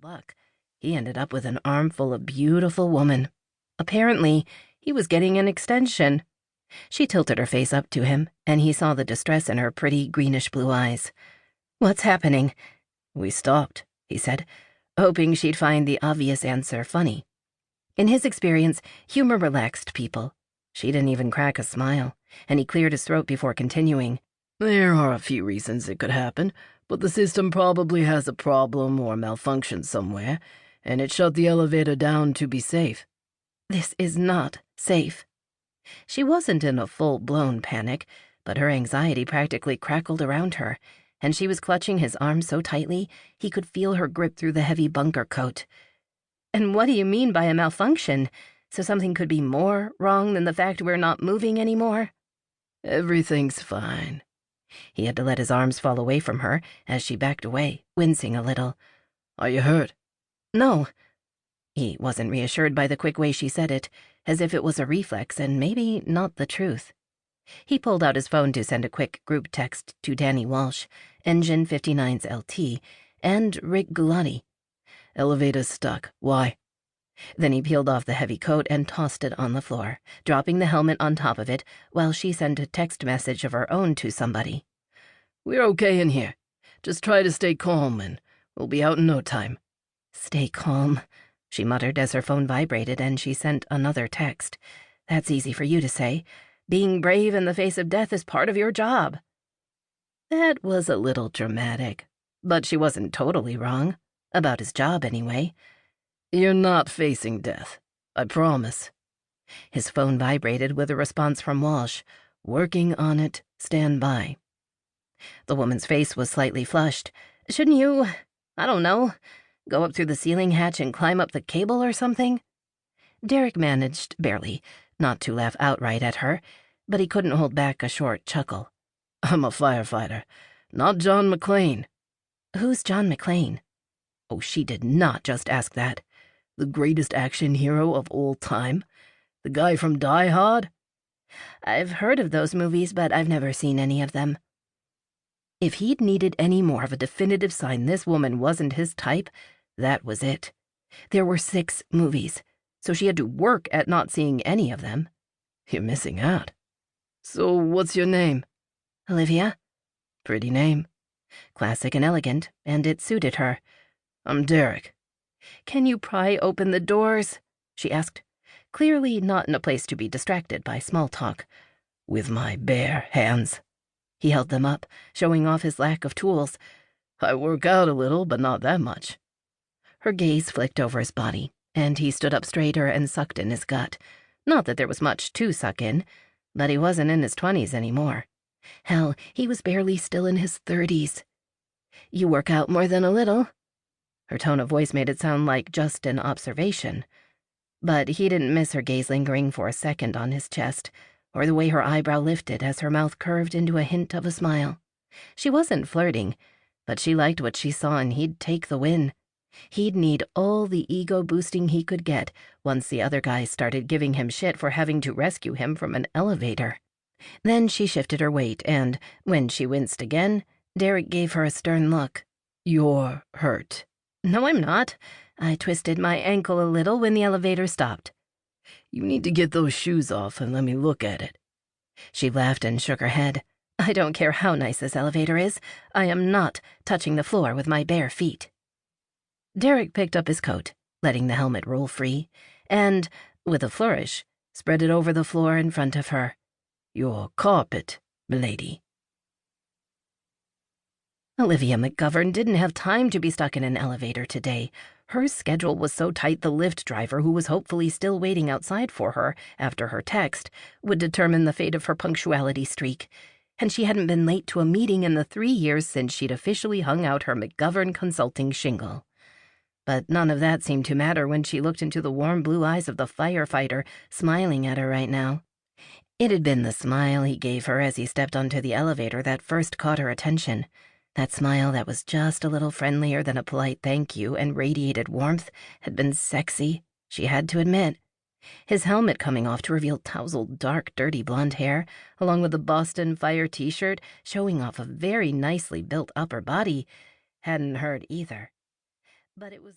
luck, he ended up with an armful of beautiful woman. Apparently, he was getting an extension. She tilted her face up to him, and he saw the distress in her pretty greenish-blue eyes. "What's happening?" "We stopped," he said, hoping she'd find the obvious answer funny. In his experience, humor relaxed people. She didn't even crack a smile, and he cleared his throat before continuing. "There are a few reasons it could happen, but the system probably has a problem or malfunction somewhere, and it shut the elevator down to be safe." "This is not safe." She wasn't in a full-blown panic, but her anxiety practically crackled around her, and she was clutching his arm so tightly he could feel her grip through the heavy bunker coat. "And what do you mean by a malfunction? So something could be more wrong than the fact we're not moving anymore?" "Everything's fine." He had to let his arms fall away from her as she backed away, wincing a little. "Are you hurt?" "No." He wasn't reassured by the quick way she said it, as if it was a reflex and maybe not the truth. He pulled out his phone to send a quick group text to Danny Walsh, Engine 59's LT, and Rick Gulati. "Elevator's stuck. Why?" Then he peeled off the heavy coat and tossed it on the floor, dropping the helmet on top of it while she sent a text message of her own to somebody. "We're okay in here. Just try to stay calm and we'll be out in no time." "Stay calm," she muttered as her phone vibrated and she sent another text. "That's easy for you to say. Being brave in the face of death is part of your job." That was a little dramatic, but she wasn't totally wrong. About his job, anyway. "You're not facing death. I promise." His phone vibrated with a response from Walsh. "Working on it. Stand by." The woman's face was slightly flushed. "Shouldn't you, I don't know, go up through the ceiling hatch and climb up the cable or something?" Derek managed, barely, not to laugh outright at her, but he couldn't hold back a short chuckle. "I'm a firefighter, not John McClane." "Who's John McClane?" Oh, she did not just ask that. "The greatest action hero of all time? The guy from Die Hard?" "I've heard of those movies, but I've never seen any of them." If he'd needed any more of a definitive sign this woman wasn't his type, that was it. There were 6 movies, so she had to work at not seeing any of them. "You're missing out." "So what's your name?" "Olivia." Pretty name. Classic and elegant, and it suited her. "I'm Derek." "Can you pry open the doors?" she asked, clearly not in a place to be distracted by small talk. "With my bare hands." He held them up, showing off his lack of tools. "I work out a little, but not that much." Her gaze flicked over his body, and he stood up straighter and sucked in his gut. Not that there was much to suck in, but he wasn't in his 20s anymore. Hell, he was barely still in his 30s. "You work out more than a little." Her tone of voice made it sound like just an observation. But he didn't miss her gaze lingering for a second on his chest, or the way her eyebrow lifted as her mouth curved into a hint of a smile. She wasn't flirting, but she liked what she saw and he'd take the win. He'd need all the ego-boosting he could get once the other guys started giving him shit for having to rescue him from an elevator. Then she shifted her weight and, when she winced again, Derek gave her a stern look. "You're hurt." "No, I'm not. I twisted my ankle a little when the elevator stopped." "You need to get those shoes off and let me look at it." She laughed and shook her head. "I don't care how nice this elevator is. I am not touching the floor with my bare feet." Derek picked up his coat, letting the helmet roll free, and, with a flourish, spread it over the floor in front of her. "Your carpet, milady." Olivia McGovern didn't have time to be stuck in an elevator today. Her schedule was so tight the Lyft driver, who was hopefully still waiting outside for her after her text, would determine the fate of her punctuality streak. And she hadn't been late to a meeting in the 3 years since she'd officially hung out her McGovern Consulting shingle. But none of that seemed to matter when she looked into the warm blue eyes of the firefighter smiling at her right now. It had been the smile he gave her as he stepped onto the elevator that first caught her attention. That smile that was just a little friendlier than a polite thank you and radiated warmth had been sexy, she had to admit. His helmet coming off to reveal tousled, dark, dirty blonde hair, along with the Boston Fire t-shirt showing off a very nicely built upper body, hadn't hurt either. But it was